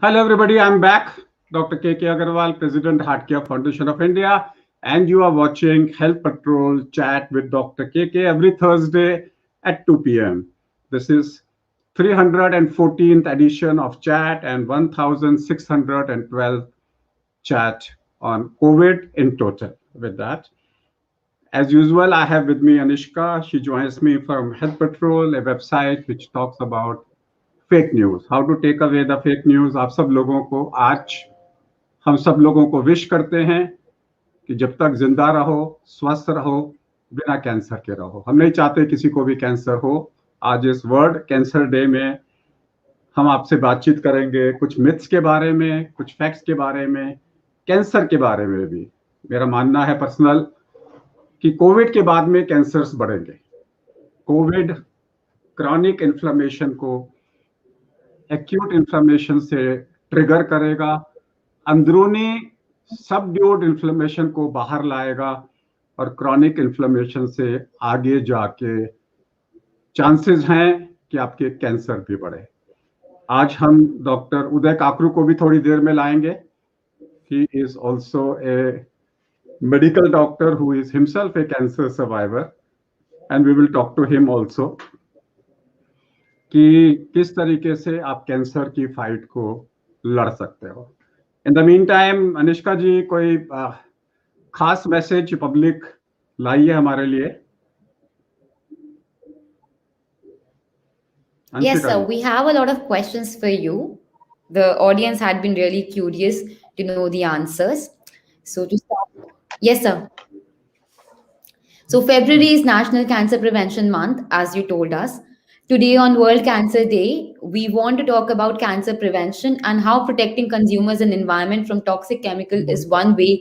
Hello everybody, I'm back. Dr. K.K. Agarwal, President Heart Care Foundation of India, and you are watching Health Patrol Chat with Dr. K.K. every Thursday at 2 p.m. This is 314th edition of Chat and 1612 Chat on COVID in total. With that, as usual, I have with me Anishka. She joins me from Health Patrol, a website which talks about fake news, how to take away the fake news. आप सब लोगों को आज हम सब लोगों को wish करते हैं कि जब तक जिंदा रहो, स्वस्थ रहो, बिना कैंसर के रहो। हम नहीं चाहते किसी को भी कैंसर हो। आज इस वर्ल्ड कैंसर डे में हम आपसे बातचीत करेंगे कुछ मिथ्स के बारे में, कुछ फैक्ट्स के बारे में, कैंसर के बारे में भी। मेरा मानना है पर्सनल कि कोविड के बाद में कैंसर्स बढ़ेंगे। कोविड क्रॉनिक इन्फ्लेमेशन को एक्यूट इन्फ्लेमेशन से ट्रिगर करेगा, अंदरूनी सबड्यूड इन्फ्लेमेशन को बाहर लाएगा और क्रॉनिक इन्फ्लेमेशन से आगे जाके चांसेस हैं कि आपके कैंसर भी बढ़े। आज हम डॉक्टर उदय काकरू को भी थोड़ी देर में लाएंगे। He is also a medical doctor who is himself a cancer survivor and we will talk to him also कि किस तरीके से आप कैंसर की फाइट को लड़ सकते हो। In the mean time Anishka ji कोई खास मैसेज पब्लिक लाई है हमारे लिए? Yes, sir. We have a lot of questions for you. The audience had been really curious to know the answers. So to start, yes, sir. So February is National Cancer Prevention Month, as you told us. Today on World Cancer Day, we want to talk about cancer prevention and how protecting consumers and environment from toxic chemical is one way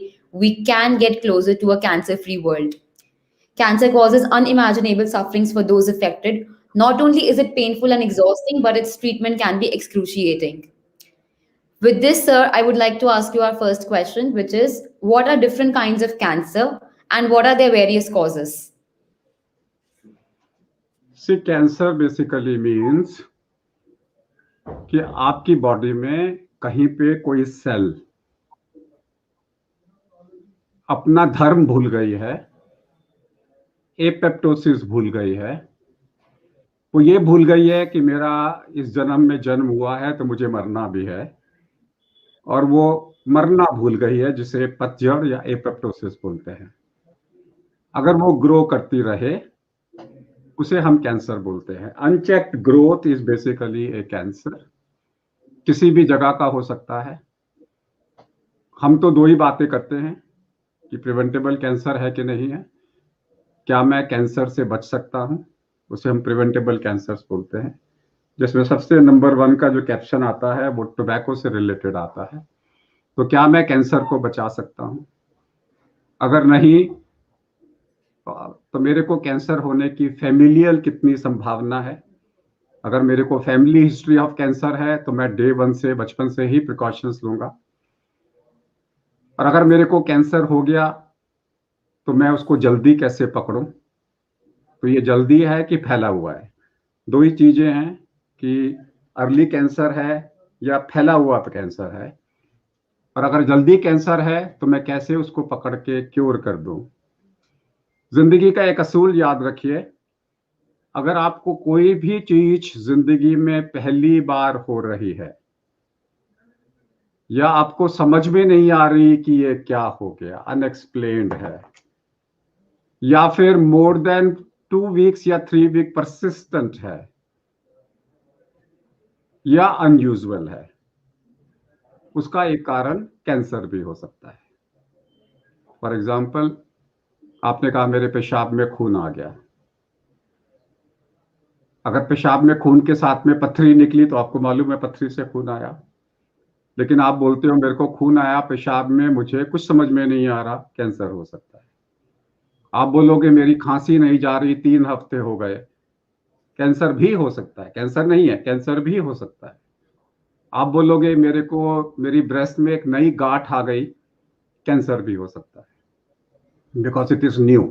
we can get closer to a cancer-free world. Cancer causes unimaginable sufferings for those affected. Not only is it painful and exhausting, but its treatment can be excruciating. With this, sir, I would like to ask you our first question, which is, what are different kinds of cancer and what are their various causes? See, cancer basically means कि आपकी body में कहीं पे कोई cell अपना धर्म भूल गई है, एपेप्टोसिस भूल गई है। वो ये भूल गई है कि मेरा इस जन्म में जन्म हुआ है तो मुझे मरना भी है, और वो मरना भूल गई है, जिसे पतझड़ या एपेप्टोसिस बोलते हैं। अगर वो ग्रो करती रहे उसे हम कैंसर बोलते हैं। Unchecked growth is basically A cancer. किसी भी जगह का हो सकता है। हम तो दो ही बातें करते हैं कि प्रिवेंटेबल कैंसर है कि नहीं है, क्या मैं कैंसर से बच सकता हूं, उसे हम प्रिवेंटेबल कैंसर्स बोलते हैं। जिसमें सबसे नंबर 1 का जो कैप्शन आता है वो टोबैको से रिलेटेड आता है। तो क्या मैं कैंसर को बचा सकता हूं? अगर नहीं तो मेरे को कैंसर होने की फैमिलियल कितनी संभावना है? अगर मेरे को फैमिली हिस्ट्री ऑफ कैंसर है तो मैं डे 1 से, बचपन से ही प्रिकॉशंस लूंगा। और अगर मेरे को कैंसर हो गया तो मैं उसको जल्दी कैसे पकड़ूं? तो ये जल्दी है कि फैला हुआ है। दो ही चीजें हैं कि अर्ली कैंसर है या फैला हुआ कैंसर है। और अगर जल्दी कैंसर है तो मैं कैसे उसको पकड़ के क्योर कर दूं? जिंदगी का एक असूल याद रखिए, अगर आपको कोई भी चीज जिंदगी में पहली बार हो रही है या आपको समझ में नहीं आ रही कि ये क्या हो गया, अनएक्सप्लेन्ड है, या फिर मोर देन 2 वीक्स या 3 वीक परसिस्टेंट है या अनयूजुअल है, उसका एक कारण कैंसर भी हो सकता है। फॉर एग्जाम्पल, आपने कहा मेरे पेशाब में खून आ गया। अगर पेशाब में खून के साथ में पत्थरी निकली तो आपको मालूम है पत्थरी से खून आया। लेकिन आप बोलते हो मेरे को खून आया पेशाब में, मुझे कुछ समझ में नहीं आ रहा, कैंसर हो सकता है। आप बोलोगे मेरी खांसी नहीं जा रही, 3 हफ्ते हो गए, कैंसर भी हो सकता है। कैंसर नहीं है, कैंसर भी हो सकता है। आप बोलोगे मेरी ब्रेस्ट में एक नई गांठ आ गई, कैंसर भी हो सकता है। Because it is new,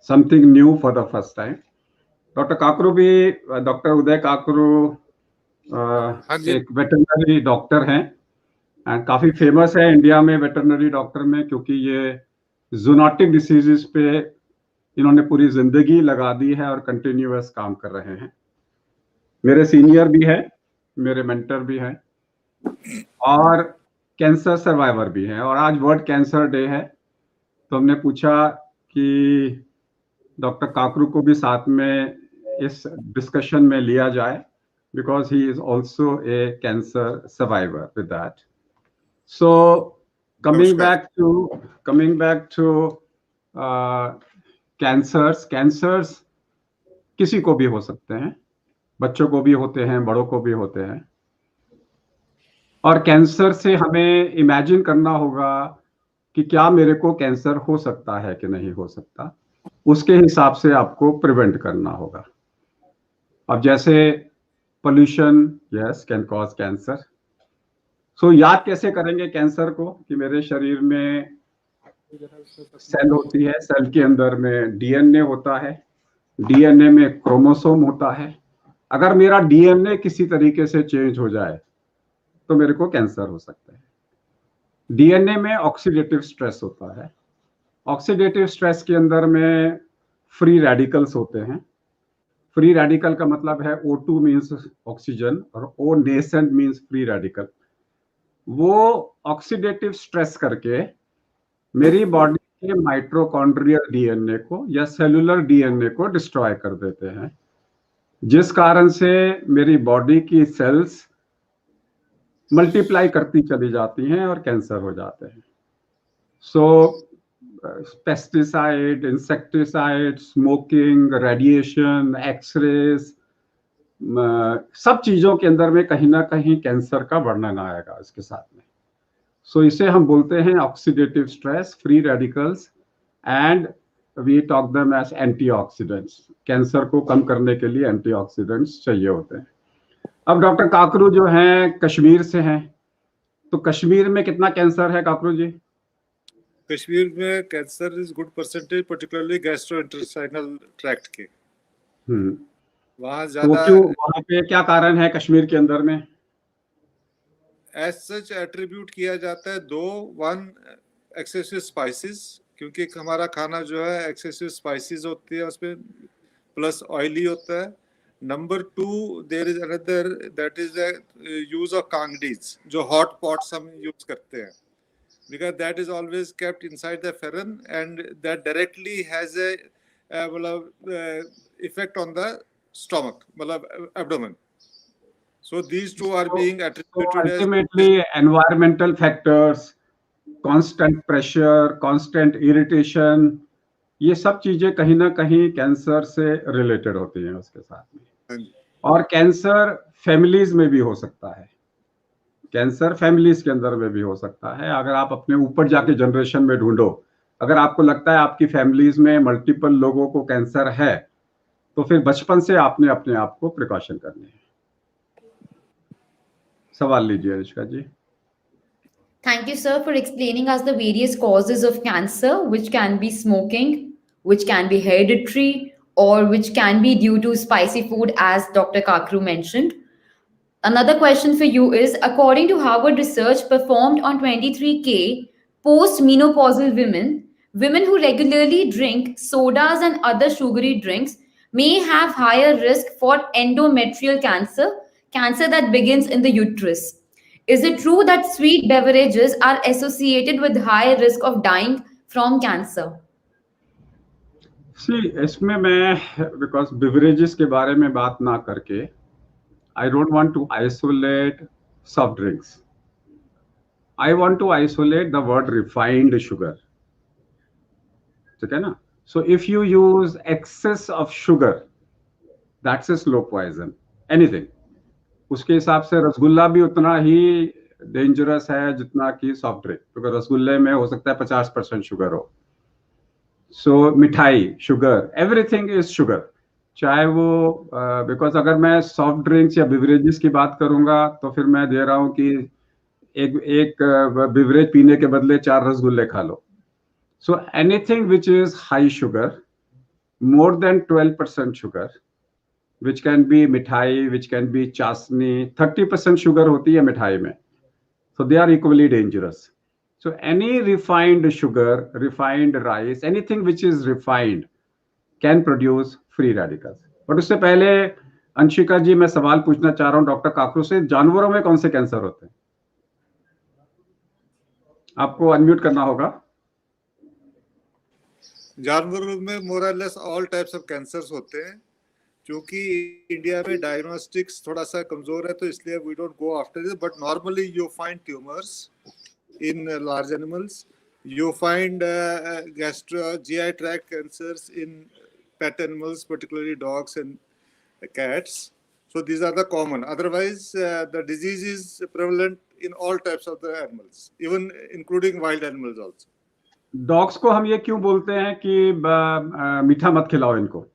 something new for the first time. Doctor Kakru भी, डॉक्टर उदय काकरू एक वेटरनरी डॉक्टर हैं एंड काफ़ी फेमस है इंडिया में वेटरनरी डॉक्टर में, क्योंकि ये जूनोटिक डिसीजेस पे इन्होंने पूरी जिंदगी लगा दी है और कंटिन्यूअस काम कर रहे हैं। मेरे सीनियर भी है, मेरे मेंटर भी हैं और कैंसर सर्वाइवर भी हैं। और आज वर्ल्ड कैंसर डे है, तो हमने पूछा कि डॉक्टर काकरू को भी साथ में इस डिस्कशन में लिया जाए, because he is also A cancer survivor with that. So coming back to cancers किसी को भी हो सकते हैं, बच्चों को भी होते हैं, बड़ों को भी होते हैं। और कैंसर से हमें इमेजिन करना होगा कि क्या मेरे को कैंसर हो सकता है कि नहीं हो सकता, उसके हिसाब से आपको प्रिवेंट करना होगा। अब जैसे pollution yes can cause cancer. So याद कैसे करेंगे कैंसर को कि मेरे शरीर में सेल होती है, सेल के अंदर में डीएनए होता है, डीएनए में क्रोमोसोम होता है। अगर मेरा डीएनए किसी तरीके से चेंज हो जाए तो मेरे को कैंसर हो सकता है। डीएनए में ऑक्सीडेटिव स्ट्रेस होता है। ऑक्सीडेटिव स्ट्रेस के अंदर में फ्री रेडिकल्स होते हैं। फ्री रेडिकल का मतलब है O2 मीन्स ऑक्सीजन और O nascent means free radical. वो ऑक्सीडेटिव स्ट्रेस करके मेरी बॉडी के माइटोकॉन्ड्रियल डीएनए को या सेलुलर डीएनए को डिस्ट्रॉय कर देते हैं, जिस कारण से मेरी बॉडी की सेल्स मल्टीप्लाई करती चली जाती हैं और कैंसर हो जाते हैं। So pesticide, insecticide, smoking, radiation, x rays, सब चीजों के अंदर में कहीं ना कहीं कैंसर का वर्णन आएगा इसके साथ में। सो इसे हम बोलते हैं oxidative stress, free radicals and we talk them as antioxidants. Cancer को कम करने के लिए एंटीऑक्सीडेंट्स चाहिए होते हैं। अब डॉक्टर काकरू जो हैं कश्मीर से हैं, तो कश्मीर में कितना कैंसर है काकरू जी? कश्मीर में cancer is good percentage, particularly gastrointestinal tract के। वहाँ ज्यादा। तो वहाँ पे क्या कारण है कश्मीर के अंदर में? एज सच एट्रीब्यूट किया जाता है दो, वन एक्सेसिव स्पाइसेस, क्योंकि हमारा खाना जो है एक्सेसिव स्पाइसेस होती है उसमें, प्लस ऑयली होता है। Number two, there is another, that is the use of kangris, जो हॉट पॉट्स हम यूज करते हैं, because that is always kept inside the ferren and that directly has a effect on the stomach, abdomen. So these two are being attributed as ultimately environmental factors, constant pressure, constant irritation, ये सब चीजें कहीं ना कहीं cancer से related होती हैं उसके साथ में। और कैंसर फैमिलीज में भी हो सकता है, कैंसर फैमिलीज के अंदर में भी हो सकता है। अगर आप अपने ऊपर जाके जनरेशन में ढूंढो, अगर आपको लगता है आपकी फैमिलीज में मल्टीपल लोगों को कैंसर है, तो फिर बचपन से आपने अपने आप को प्रिकॉशन करने हैं। सवाल लीजिए अनुष्का जी। Thank you, sir, for explaining us the various causes of cancer, which can be smoking, which can be hereditary, or which can be due to spicy food, as Dr. Kakru mentioned. Another question for you is, according to Harvard research performed on 23K post-menopausal women, women who regularly drink sodas and other sugary drinks may have higher risk for endometrial cancer, cancer that begins in the uterus. Is it true that sweet beverages are associated with high risk of dying from cancer? See, इसमें मैं because beverages के बारे में बात ना करके, I don't want to isolate soft drinks. I want to isolate the word refined sugar. ठीक है ना? So if you use excess of sugar, that's a slow poison. Anything. उसके हिसाब से रसगुल्ला भी उतना ही डेंजरस है जितना कि सॉफ्ट ड्रिंक, क्योंकि रसगुल्ले में हो सकता है 50% शुगर हो। सो मिठाई, शुगर, एवरीथिंग इज शुगर, चाहे वो बिकॉज अगर मैं सॉफ्ट ड्रिंक्स या बिवरेजेस की बात करूंगा तो फिर मैं दे रहा हूं कि एक बिवरेज पीने के बदले 4 रसगुल्ले खा लो। So anything which is high sugar, more than 12% sugar, which can be मिठाई, which can be चाशनी, 30% शुगर होती है मिठाई में, So they are equally dangerous. So any refined sugar, refined rice, anything which is refined can produce free radicals. But उससे पहले अंशिका जी, मैं सवाल पूछना चाह रहा हूं डॉक्टर काकरू से, जानवरों में कौन से कैंसर होते हैं? आपको अनम्यूट करना होगा। जानवरों में मोरलेस ऑल टाइप्स ऑफ कैंसर्स होते हैं। क्योंकि इंडिया में डायग्नोस्टिक्स थोड़ा सा कमजोर है तो इसलिए we don't go after this, but normally you find tumours in large animals, you find GI tract cancers in pet animals, particularly dogs and cats. So these are the common. Otherwise, the disease is prevalent in all types of the animals, even including wild animals also. Dogs को हम ये क्यों बोलते हैं कि मीठा मत खिलाओ इनको?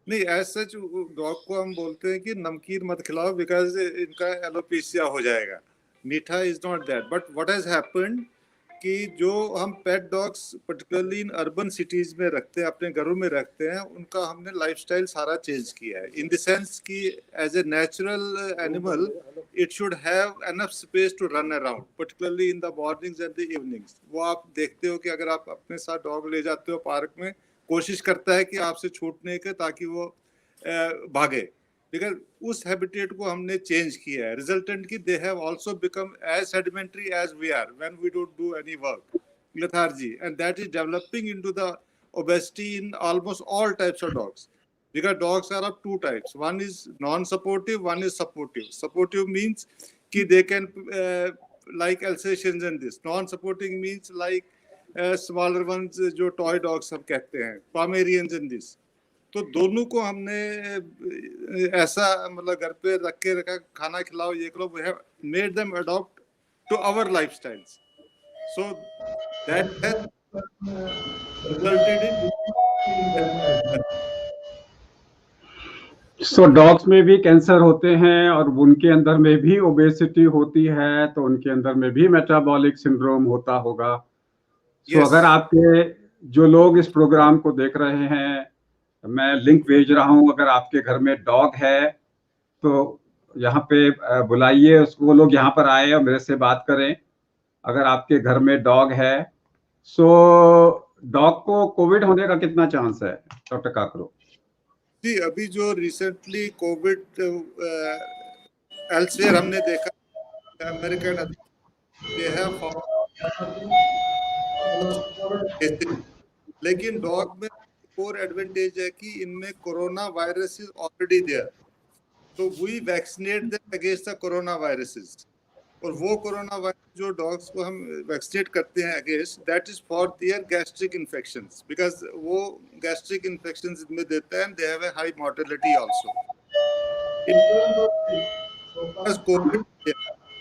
नहीं, एज सच डॉग को हम बोलते हैं कि नमकीन मत खिलाओ, बिकॉज इनका एलोपेशिया हो जाएगा। मीठा is not that, but what has happened कि जो हम पेट dogs particularly in urban cities में रखते हैं, अपने घरों में रखते हैं, उनका हमने लाइफस्टाइल सारा चेंज किया है, इन द सेंस कि as a natural animal it should have enough space to run around, particularly in the mornings and the evenings. वो आप देखते हो कि अगर आप अपने साथ डॉग ले जाते हो पार्क में, कोशिश करता है कि आपसे छूटने के, ताकि वो भागे, बिकॉज उस हैबिटेट को हमने चेंज किया है। रिजल्टेंट की they have also become as sedimentary as we are when we don't do any work, lethargy, and that is developing into the obesity in almost all types of dogs, because dogs are of two types. One is non-supportive, one is supportive. Supportive means ki they can like Alsatians and this. Non-supporting means like smaller ones जो toy dogs हम कहते हैं, Pomeranians and this. तो दोनों को हमने ऐसा मतलब घर पे रख के रखा, खाना खिलाओ, ये करो, we have made them adopt to our lifestyles. So that has resulted in So dogs में भी कैंसर होते हैं और उनके अंदर में भी ओबेसिटी होती है, तो उनके अंदर में भी मेटाबॉलिक सिंड्रोम होता होगा। So Yes. अगर आपके जो लोग इस प्रोग्राम को देख रहे हैं, मैं लिंक भेज रहा हूं, अगर आपके घर में डॉग है तो यहाँ पे बुलाइए उसको, वो लोग यहाँ पर आए और मेरे से बात करें। अगर आपके घर में डॉग है, सो डॉग को कोविड होने का कितना चांस है डॉक्टर काकरू? जी, अभी जो रिसेंटली कोविड एल्सवेयर हमने देखा, अमेरिकन लेकिन डॉग में और एडवांटेज है कि इनमें corona virus is already there, तो we vaccinate them against the corona viruses. और वो कोरोना वायरस जो डॉग्स को हम वैक्सीनेट करते हैं against, that is for their gastric infections, because वो गैस्ट्रिक इन्फेक्शंस इनमें देता है and they have a high mortality also.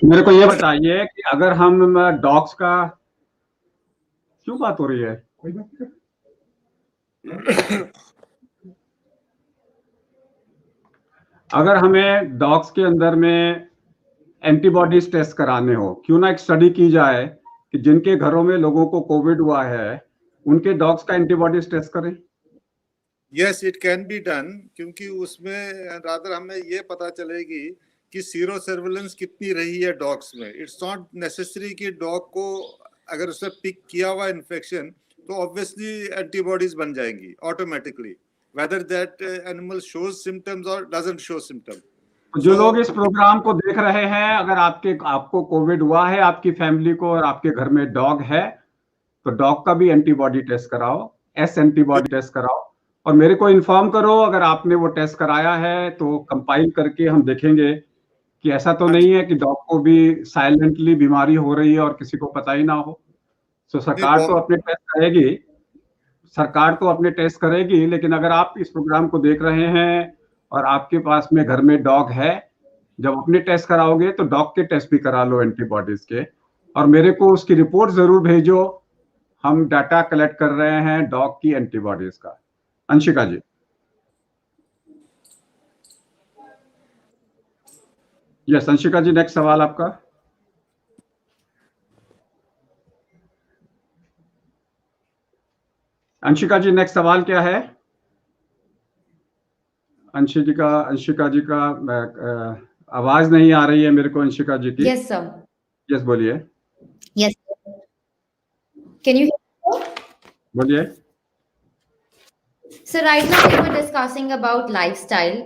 मेरे को ये बताइए कि अगर हम डॉग्स का, क्यों बात हो रही है, अगर हमें डॉग्स के अंदर में एंटीबॉडीज टेस्ट कराने हो, क्यों ना एक स्टडी की जाए कि जिनके घरों में लोगों को कोविड हुआ है उनके डॉग्स का एंटीबॉडीज टेस्ट करें? Yes, it can be done, क्योंकि उसमें रादर हमें ये पता चलेगी कि सीरो सर्वेलेंस कितनी रही है डॉग्स में। इट्स नॉट नेसेसरी कि डॉग को अगर उसने पिक किया हुआ इन्फेक्शन तो ऑब्वियसली एंटीबॉडीज बन जाएंगी automatically, whether that animal shows symptoms और डजंट शो सिम्टम्स। जो लोग इस प्रोग्राम को देख रहे हैं, अगर आपको कोविड हुआ है, आपकी फैमिली को, और आपके घर में डॉग है, तो डॉग का भी एंटीबॉडी टेस्ट कराओ, एस एंटीबॉडी टेस्ट कराओ और मेरे को इन्फॉर्म करो। अगर आपने वो टेस्ट कराया है तो कंपाइल करके हम देखेंगे कि ऐसा तो नहीं है कि डॉग को भी साइलेंटली बीमारी हो रही है और किसी को पता ही ना हो। सो सरकार तो अपने टेस्ट करेगी, लेकिन अगर आप इस प्रोग्राम को देख रहे हैं और आपके पास में घर में डॉग है, जब अपने टेस्ट कराओगे तो डॉग के टेस्ट भी करा लो एंटीबॉडीज के, और मेरे को उसकी रिपोर्ट जरूर भेजो। हम डाटा कलेक्ट कर रहे हैं डॉग की एंटीबॉडीज का। अंशिका जी। यस अंशिका जी, नेक्स्ट सवाल आपका। अंशिका जी, नेक्स्ट सवाल क्या है? अंशिका जी का आवाज नहीं आ रही है मेरे को अंशिका जी की। Yes sir. यस बोलिए। Yes. Can you hear me? बोलिए। So right now we were discussing about lifestyle.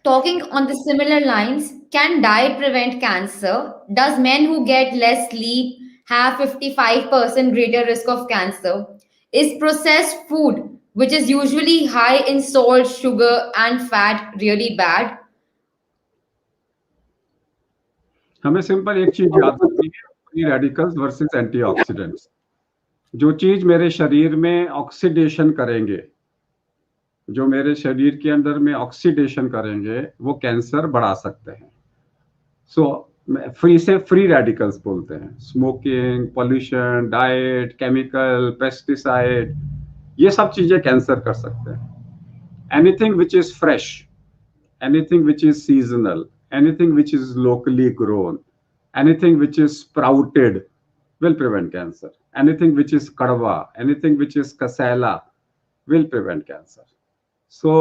Talking on the similar lines, can diet prevent cancer? Does men who get less sleep have 55% greater risk of cancer? Is processed food, which is usually high in salt, sugar, and fat, really bad? हमें simple एक चीज याद रखनी है, free radicals versus antioxidants. जो चीज मेरे शरीर में ऑक्सीडेशन करेंगे, जो मेरे शरीर के अंदर में ऑक्सीडेशन करेंगे, वो कैंसर बढ़ा सकते हैं। सो फ्री रेडिकल्स बोलते हैं। Smoking, pollution, diet, chemical, pesticide, ये सब चीजें कैंसर कर सकते हैं। Anything which is fresh, anything which is seasonal, anything which is locally grown, anything which is sprouted will prevent cancer. Anything which is kadwa, anything which is kasala will prevent cancer. So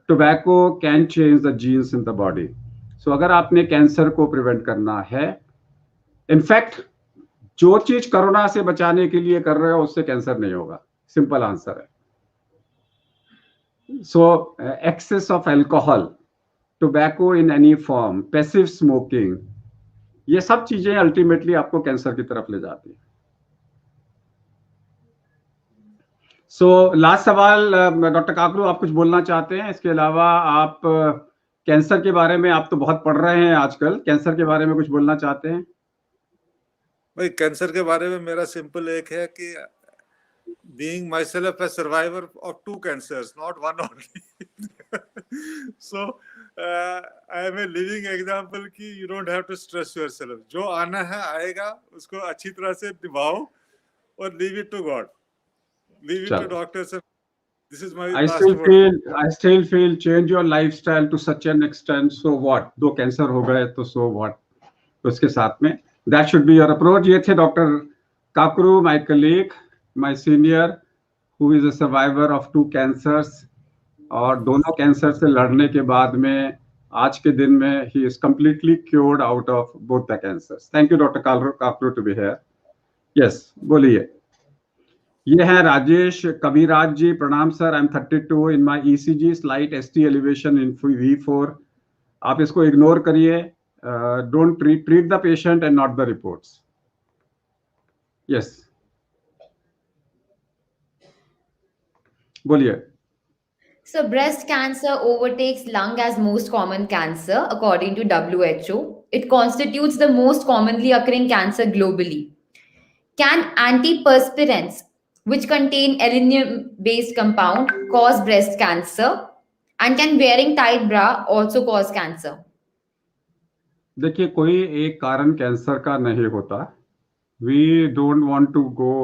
tobacco can change the genes in the body. So अगर आपने cancer को prevent करना है, in fact जो चीज corona से बचाने के लिए कर रहे हो उससे कैंसर नहीं होगा। सिंपल आंसर है। So excess of alcohol, tobacco in any form, passive smoking, ये सब चीजें अल्टीमेटली आपको कैंसर की तरफ ले जाती है। सो लास्ट सवाल, डॉक्टर काकरू आप कुछ बोलना चाहते हैं? इसके अलावा आप कैंसर के बारे में, आप तो बहुत पढ़ रहे हैं आजकल, कैंसर के बारे में कुछ बोलना चाहते हैं? भाई कैंसर के बारे में मेरा सिंपल एक है कि being myself a survivor of 2 cancers, not one only. So I am a living example कि you don't have to stress yourself. जो आना है आएगा, उसको अच्छी तरह से निभाओ और leave it to God, leave it to doctors. This is my I still feel change your lifestyle to such an extent. So what? 2 cancer हो गए तो so what? उसके साथ में that should be your approach. ये थे doctor Kakru, my colleague, my senior, who is a survivor of 2 cancers, और दोनों कैंसर से लड़ने के बाद में आज के दिन में he is completely cured out of both the cancers. Thank you Dr. Kakru to be here. Yes, बोलिए। ये है राजेश कविराज जी। प्रणाम sir, I'm 32 in my ECG slight ST elevation in V4. आप इसको इग्नोर करिए, don't treat the patient and not the reports. Yes, बोलिए। So breast cancer overtakes lung as most common cancer according to WHO. It constitutes the most commonly occurring cancer globally. Can antiperspirants, which contain aluminum-based compound, cause breast cancer? And can wearing tight bra also cause cancer? देखिए, कोई एक कारण cancer का नहीं होता। We don't want to go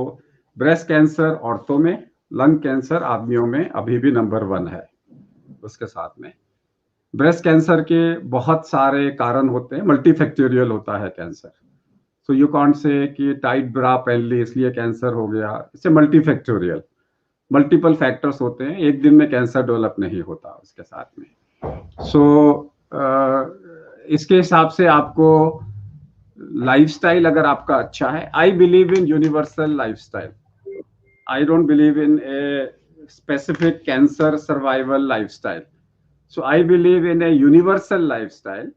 breast cancer औरतों में, lung cancer आदमियों में अभी भी नंबर 1 है। उसके साथ में ब्रेस्ट कैंसर के बहुत सारे कारण होते हैं, मल्टीफैक्टोरियल होता है cancer. So you can't say कि टाइट ब्रा पहन ली इसलिए कैंसर हो गया। इससे मल्टीफैक्टोरियल, मल्टीपल फैक्टर्स होते हैं, एक दिन में कैंसर डेवलप नहीं होता उसके साथ में। सो इसके हिसाब से आपको लाइफस्टाइल अगर आपका अच्छा है, I believe in universal lifestyle. I don't believe in a specific cancer survival lifestyle. So I believe in a universal lifestyle.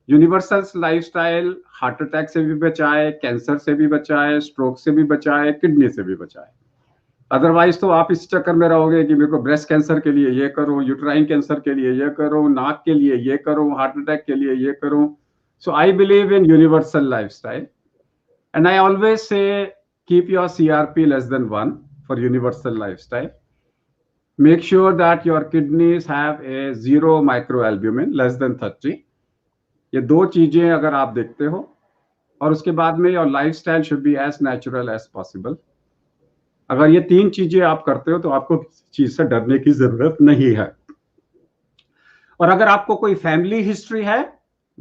Universal lifestyle heart attack से भी बचाए, कैंसर से भी बचाए, स्ट्रोक से भी बचाए, किडनी से भी बचाए। अदरवाइज तो आप इस चक्कर में रहोगे कि मेरे को ब्रेस्ट कैंसर के लिए ये करो, यूट्राइन कैंसर के लिए ये करो, नाक के लिए ये करो, हार्ट अटैक के लिए ये करो। So I believe in universal lifestyle, and I always say keep your CRP less than 1 for universal lifestyle. Make sure that your kidneys have a 0 microalbumin, less than 30. ये 2 चीजें अगर आप देखते हो, और उसके बाद में your lifestyle should be as natural as possible. अगर ये 3 चीजें आप करते हो तो आपको किसी चीज से डरने की जरूरत नहीं है। और अगर आपको कोई फैमिली हिस्ट्री है,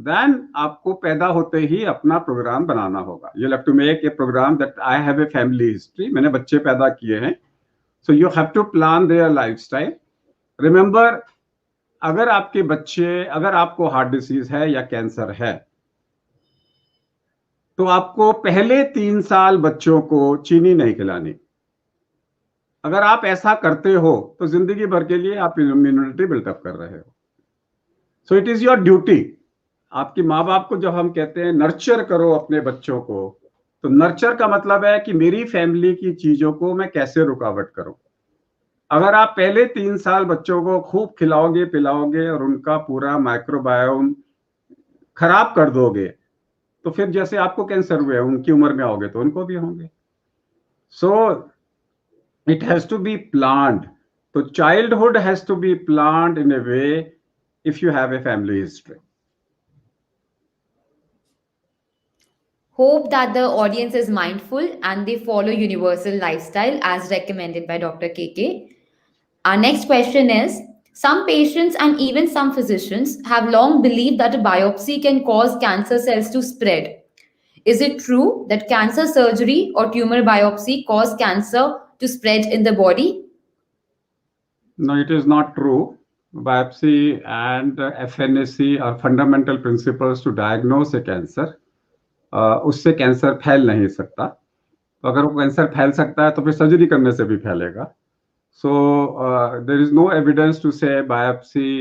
then आपको पैदा होते ही अपना प्रोग्राम बनाना होगा। You have to make a program that I have a family history. मैंने बच्चे पैदा किए हैं, so you have to plan their lifestyle. Remember, अगर आपके बच्चे, अगर आपको हार्ट डिसीज है या कैंसर है, तो आपको पहले 3 साल बच्चों को चीनी नहीं खिलानी। अगर आप ऐसा करते हो तो जिंदगी भर के लिए आप इम्यूनिटी बिल्टअप कर रहे हो। So it is your duty. आपकी माँ बाप को जब हम कहते हैं नर्चर करो अपने बच्चों को, तो नर्चर का मतलब है कि मेरी फैमिली की चीजों को मैं कैसे रुकावट करूं। अगर आप पहले 3 साल बच्चों को खूब खिलाओगे पिलाओगे और उनका पूरा माइक्रोबायोम खराब कर दोगे, तो फिर जैसे आपको कैंसर हुए उनकी उम्र में आओगे तो उनको भी होंगे। So it has to be planned. तो childhood has to be planned in a way if you have a family history. Hope that the audience is mindful and they follow universal lifestyle as recommended by Dr. KK. Our next question is, some patients and even some physicians have long believed that a biopsy can cause cancer cells to spread. Is it true that cancer surgery or tumor biopsy cause cancer to spread in the body? No, it is not true. Biopsy and FNAC are fundamental principles to diagnose a cancer. उससे cancer फैल नहीं सकता। तो अगर वो cancer फैल सकता है तो फिर सर्जरी करने से भी फैलेगा। So there is no evidence to say biopsy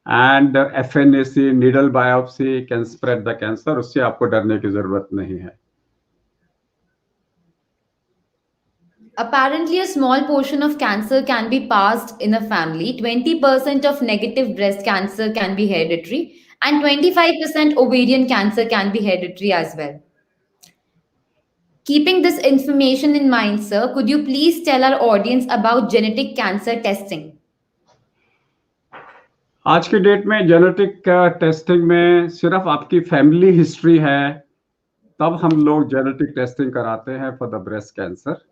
and FNAC needle biopsy can spread the cancer. उससे आपको डरने की जरूरत नहीं है। Apparently, a small portion of cancer can be passed in a family. 20% of negative breast cancer can be hereditary, and 25% ovarian cancer can be hereditary as well. Keeping this information in mind, sir, could you please tell our audience about genetic cancer testing? आज की date में genetic testing में सिर्फ आपकी family history है तब हम लोग जेनेटिक टेस्टिंग कराते हैं फॉर द ब्रेस्ट कैंसर।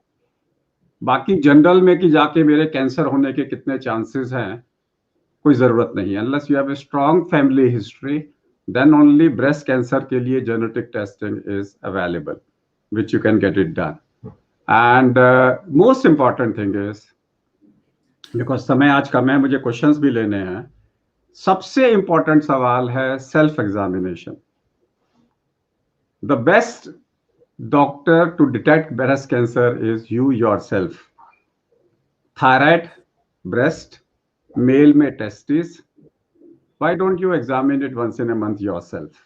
बाकी जनरल में कि जाके मेरे कैंसर होने के कितने चांसेस हैं, कोई जरूरत नहीं है। Unless you have a strong family history, then only breast cancer के लिए genetic testing is available, which you can get it done. And most important thing is, because समय आज कम है, मुझे क्वेश्चंस भी लेने हैं। सबसे इंपॉर्टेंट सवाल है self examination. The best doctor to detect breast cancer is you yourself. Thyroid, breast, male में testis, why don't you examine it once in a month yourself?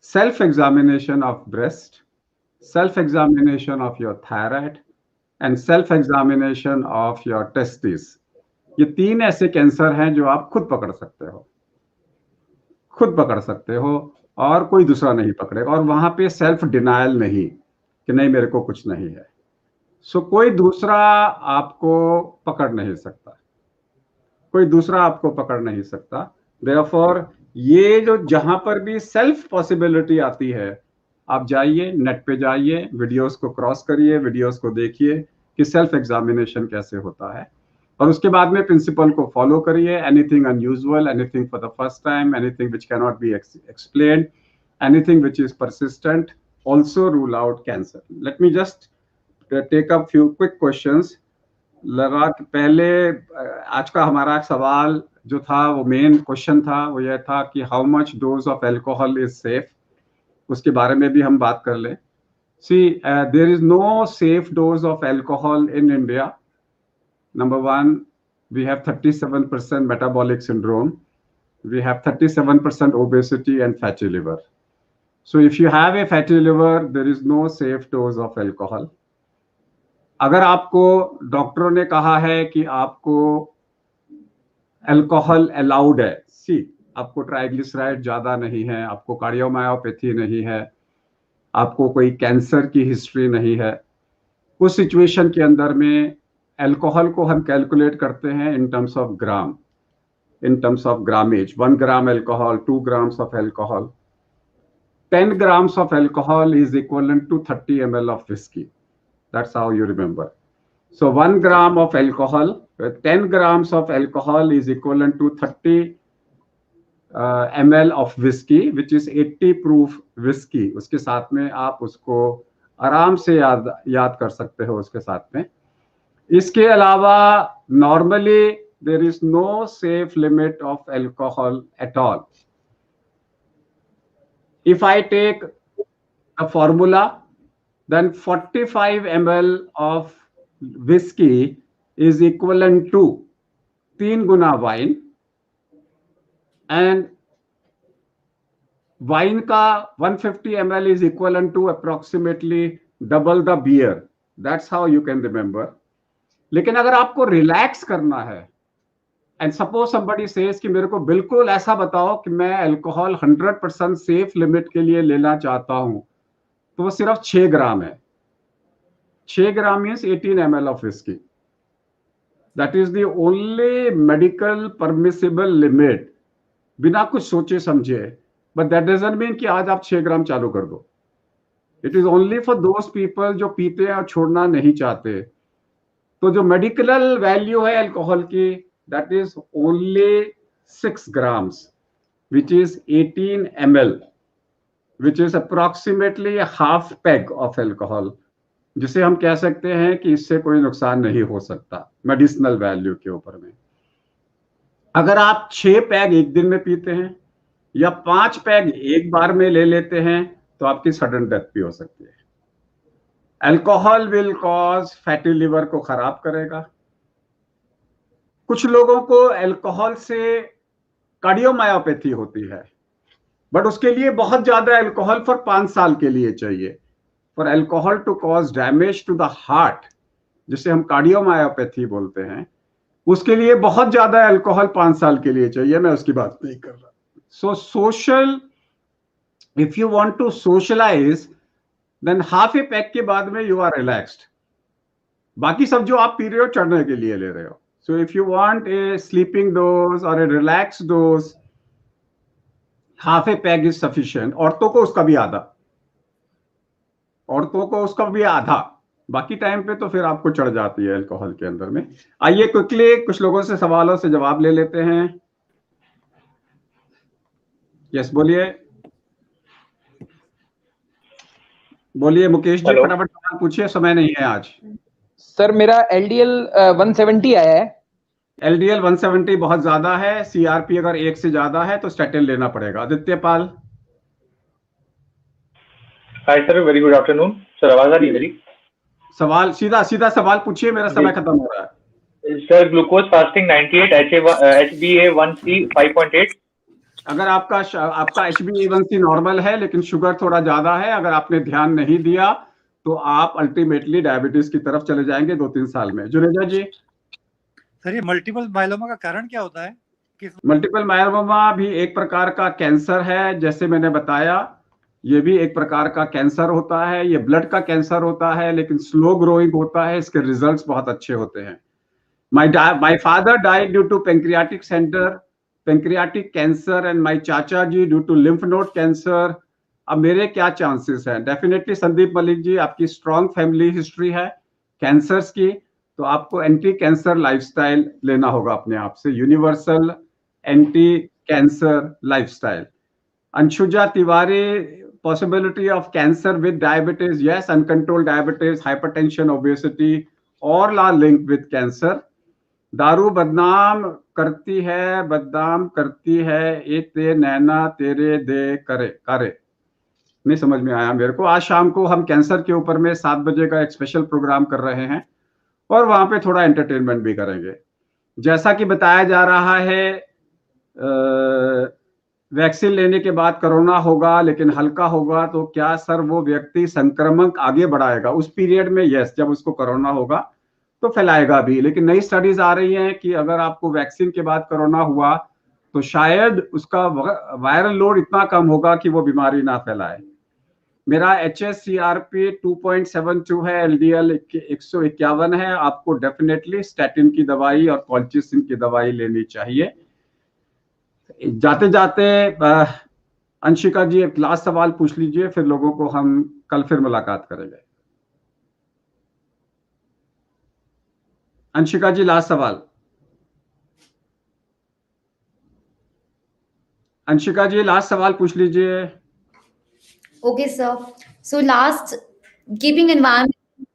Self examination of breast, self-examination of your thyroid and self-examination of your testes, ये 3 ऐसे cancer हैं जो आप खुद पकड़ सकते हो, खुद पकड़ सकते हो और कोई दूसरा नहीं पकड़ेगा। और वहां पे सेल्फ डिनायल नहीं कि नहीं मेरे को कुछ नहीं है। सो कोई दूसरा आपको पकड़ नहीं सकता, कोई दूसरा आपको पकड़ नहीं सकता। देयरफॉर ये जो जहां पर भी सेल्फ पॉसिबिलिटी आती है, आप जाइए, नेट पे जाइए, वीडियोस को क्रॉस करिए, वीडियोस को देखिए कि सेल्फ एग्जामिनेशन कैसे होता है, और उसके बाद में प्रिंसिपल को फॉलो करिए। Anything unusual, anything for the first time, anything which can not be explained, anything which is persistent, also rule out cancer. Let me just take up few quick questions. लगा कि पहले आज का हमारा सवाल जो था वो मेन क्वेश्चन था, वो यह था कि how much dose of alcohol is safe. उसके बारे में भी हम बात कर लें। See there is no safe dose of alcohol in India. Number 1, we have 37% metabolic syndrome, we have 37% obesity and fatty liver. So if you have a fatty liver, there is no safe dose of alcohol. अगर आपको डॉक्टरों ने कहा है कि आपको alcohol allowed है, सी आपको ट्राइग्लिसराइड ज्यादा नहीं है, आपको कार्डियोमायोपैथी नहीं है, आपको कोई कैंसर की हिस्ट्री नहीं है, उस सिचुएशन के अंदर में अल्कोहल को हम कैलकुलेट करते हैं in terms of gram, in terms of grammage. 1 gram alcohol, 2 grams of alcohol, 10 grams of alcohol is equivalent to 30 ml of whiskey. That's how you remember. So 1 gram of alcohol, 10 grams of alcohol is equivalent to 30 ml of whiskey, which is 80 proof whiskey. उसके साथ में आप उसको आराम से याद कर सकते हो उसके साथ में। इसके अलावा normally there is no safe limit of alcohol at all. If I take the formula, then 45 ml of whiskey is equivalent to 3 Guna wine, and wine का 150 ml is equivalent to approximately double the beer. That's how you can remember. लेकिन अगर आपको relax करना है, and suppose somebody says कि मेरे को बिल्कुल ऐसा बताओ कि मैं अल्कोहल 100% सेफ लिमिट के लिए लेना चाहता हूं, तो वो सिर्फ 6 ग्राम है. 6 gram means 18 ml of whiskey. That is the only medical permissible limit. बिना कुछ सोचे समझे. But that doesn't mean कि आज आप 6 ग्राम चालू कर दो. It is only for those people जो पीते हैं और छोड़ना नहीं चाहते. तो जो मेडिकल वैल्यू है अल्कोहल की, that is only 6 grams, which is 18 ml, which is approximately a half peg of alcohol, जिसे हम कह सकते हैं कि इससे कोई नुकसान नहीं हो सकता मेडिसिनल वैल्यू के ऊपर में. अगर आप 6 पैग एक दिन में पीते हैं या 5 पैग एक बार में ले लेते हैं, तो आपकी सडन डेथ भी हो सकती है. Alcohol will cause fatty liver को खराब करेगा. कुछ लोगों को अल्कोहल से कार्डियोमायोपैथी होती है, बट उसके लिए बहुत ज्यादा अल्कोहल फॉर 5 साल के लिए चाहिए. For alcohol to cause damage to the heart, जिसे हम कार्डियोमायोपैथी बोलते हैं, उसके लिए बहुत ज्यादा अल्कोहल 5 साल के लिए चाहिए. मैं उसकी बात नहीं कर रहा. So social, if you want to socialise, then half a pack के बाद में यू आर रिलैक्स्ड. बाकी सब जो आप पी रहे हो चढ़ने के लिए ले रहे हो. So if you want a sleeping dose or a relaxed dose, half a peg is sufficient. औरतों को उसका भी आधा, औरतों को उसका भी आधा. बाकी टाइम पे तो फिर आपको चढ़ जाती है अल्कोहल के अंदर में. आइए क्विकली कुछ लोगों से सवालों से जवाब ले लेते हैं. यस, बोलिए बोलिए मुकेश जी, फटाफट सवाल पूछिए, समय नहीं है आज. सर मेरा LDL 170 आया है. LDL 170 बहुत ज्यादा है. CRP अगर 1 से ज्यादा है तो स्टैटिन लेना पड़ेगा. Aditya Pal. Hi sir, very good afternoon. Sir आवाज आ रही है मेरी? सवाल सीधा सवाल पूछिए, मेरा समय खत्म हो रहा है. Sir glucose fasting 98, HbA1c 5.8. अगर आपका HbA1c नॉर्मल है लेकिन शुगर थोड़ा ज्यादा है, अगर आपने ध्यान नहीं दिया तो आप अल्टीमेटली डायबिटीज की तरफ चले जाएंगे 2-3 साल में. जुनेजा जी. सर ये मल्टीपल मायलोमा का कारण क्या होता है? मल्टीपल मायलोमा भी एक प्रकार का कैंसर है. जैसे मैंने बताया, ये भी एक प्रकार का कैंसर होता है. ये ब्लड का कैंसर होता है, लेकिन स्लो ग्रोइंग होता है. इसके रिजल्ट्स बहुत अच्छे होते हैं. My father died due to pancreatic cancer and my चाचा जी due to lymph node cancer. अब मेरे क्या चांसेस हैं? डेफिनेटली संदीप मलिक जी, आपकी स्ट्रॉन्ग फैमिली हिस्ट्री है कैंसर्स की, तो आपको एंटी कैंसर लाइफस्टाइल लेना होगा अपने आप से. Universal anti cancer lifestyle. Anshuja Tiwari, possibility of cancer with diabetes. Yes, uncontrolled diabetes, hypertension, obesity, all are linked with cancer. दारू बदनाम करती है, एक ते नैना तेरे दे करे. नहीं समझ में आया मेरे को. आज शाम को हम कैंसर के ऊपर में 7 बजे का एक स्पेशल प्रोग्राम कर रहे हैं और वहां पे थोड़ा एंटरटेनमेंट भी करेंगे. जैसा कि बताया जा रहा है, वैक्सीन लेने के बाद कोरोना होगा लेकिन हल्का होगा, तो क्या सर वो व्यक्ति संक्रमण आगे बढ़ाएगा उस पीरियड में? यस, जब उसको कोरोना होगा तो फैलाएगा भी. लेकिन नई स्टडीज आ रही हैं कि अगर आपको वैक्सीन के बाद कोरोना हुआ तो शायद उसका वायरल लोड इतना कम होगा कि वो बीमारी ना फैलाए. मेरा HSCRP 2.72 है, LDL 151 है. आपको डेफिनेटली स्टैटिन की दवाई और कॉल्चिसिन की दवाई लेनी चाहिए. जाते जाते अंशिका जी एक लास्ट सवाल पूछ लीजिए, फिर लोगों को हम कल फिर मुलाकात करेंगे. अंशिका जी, लास्ट सवाल. अंशिका जी लास्ट सवाल पूछ लीजिए. Okay, sir. So last, keeping environment,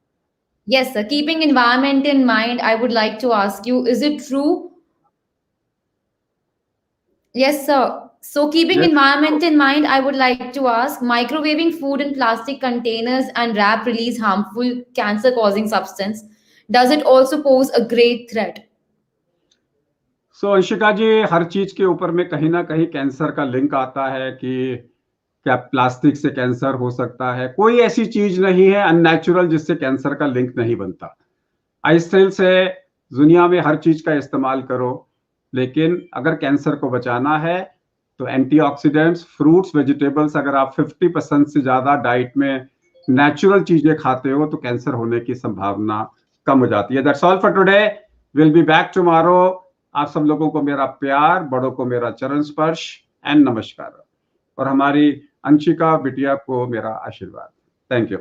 yes, sir. Keeping environment in mind, I would like to ask you: is it true? Yes, sir. So keeping Yes. environment in mind, I would like to ask, microwaving food in plastic containers and wrap release harmful cancer-causing substance. Does it also pose a great threat? सो अंशिका जी, हर चीज के ऊपर में कहीं ना कहीं cancer का link आता है कि क्या प्लास्टिक से कैंसर हो सकता है। कोई ऐसी चीज नहीं है अननेचुरल जिससे कैंसर का लिंक नहीं बनता। आइसक्रीम से दुनिया में हर चीज का इस्तेमाल करो, लेकिन अगर कैंसर को बचाना है तो एंटीऑक्सीडेंट्स, फ्रूट्स, वेजिटेबल्स, अगर आप 50% से ज्यादा डाइट में नेचुरल चीजें खाते हो तो कैंसर होने की संभावना कम हो जाती है। That's all for today, will be back tomorrow. आप सब लोगों को मेरा प्यार, बड़ों को मेरा चरण स्पर्श एंड नमस्कार, और हमारी अंशिका बिटिया को मेरा आशीर्वाद। Thank you.